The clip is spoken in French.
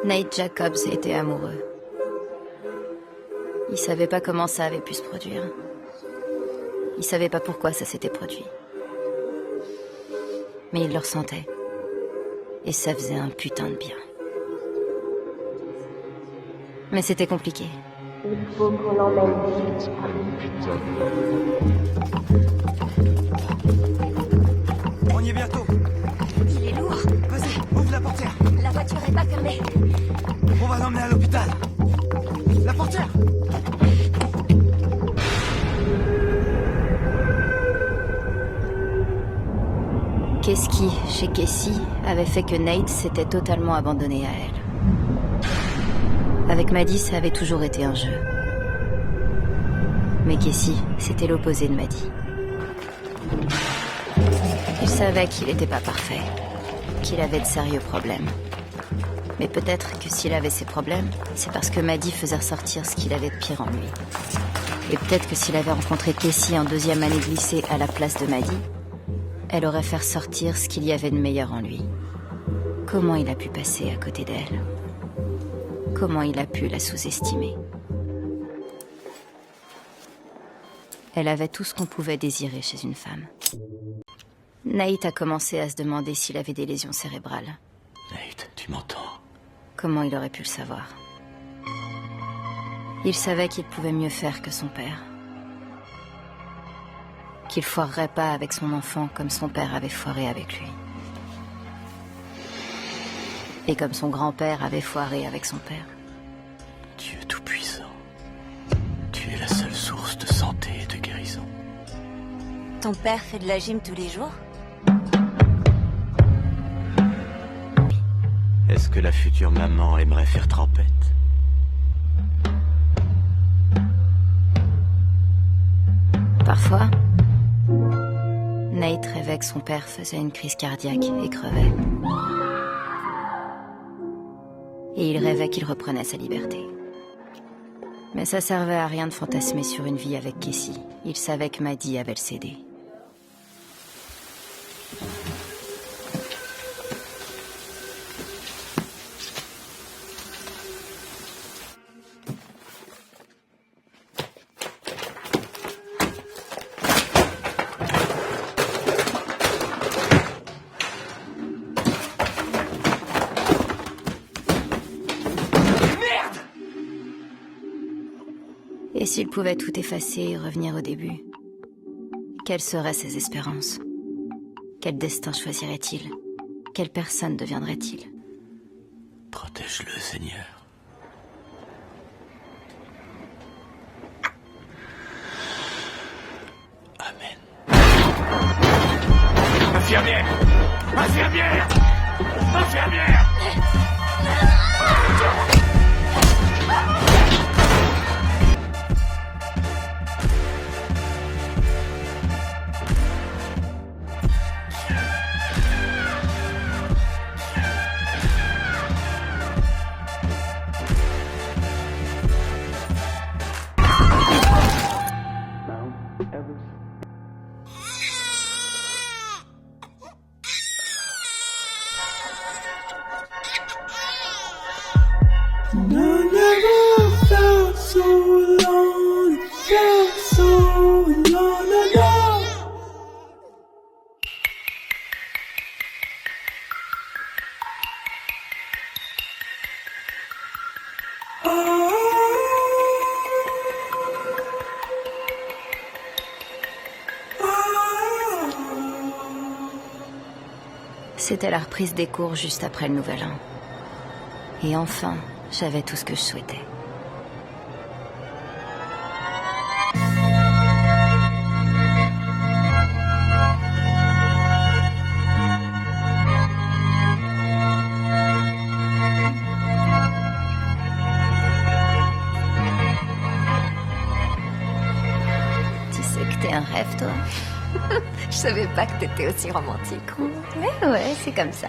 Nate Jacobs était amoureux. Il savait pas comment ça avait pu se produire. Il savait pas pourquoi ça s'était produit. Mais il le ressentait. Et ça faisait un putain de bien. Mais c'était compliqué. Il faut qu'on l'emmène vite. On y est bientôt. Il est lourd. Vas-y, ouvre la portière. La voiture est pas fermée. On va l'emmener à l'hôpital. La portière. Qu'est-ce qui, chez Casey, avait fait que Nate s'était totalement abandonné à elle. Avec Maddie, ça avait toujours été un jeu. Mais Casey, c'était l'opposé de Maddie. Il savait qu'il n'était pas parfait, qu'il avait de sérieux problèmes. Mais peut-être que s'il avait ces problèmes, c'est parce que Maddie faisait ressortir ce qu'il avait de pire en lui. Et peut-être que s'il avait rencontré Casey en 2e année de lycée à la place de Maddie, elle aurait fait ressortir ce qu'il y avait de meilleur en lui. Comment il a pu passer à côté d'elle? Comment il a pu la sous-estimer? Elle avait tout ce qu'on pouvait désirer chez une femme. Nate a commencé à se demander s'il avait des lésions cérébrales. Nate, tu m'entends? Comment il aurait pu le savoir? Il savait qu'il pouvait mieux faire que son père. Qu'il foirerait pas avec son enfant comme son père avait foiré avec lui. Et comme son grand-père avait foiré avec son père. Dieu Tout-Puissant, tu es la seule source de santé et de guérison. Ton père fait de la gym tous les jours? Est-ce que la future maman aimerait faire trempette? Parfois, Nate rêvait que son père faisait une crise cardiaque et crevait. Et il rêvait qu'il reprenait sa liberté. Mais ça servait à rien de fantasmer sur une vie avec Casey. Il savait que Maddie avait le CD. Et s'il pouvait tout effacer et revenir au début, quelles seraient ses espérances? Quel destin choisirait-il? Quelle personne deviendrait-il? Protège-le, Seigneur. Amen. Infirmière! Infirmière! Infirmière! C'était la reprise des cours juste après le Nouvel An. Et enfin, j'avais tout ce que je souhaitais. Tu sais que t'es un rêve, toi? Je savais pas que t'étais aussi romantique. Mais ouais, c'est comme ça.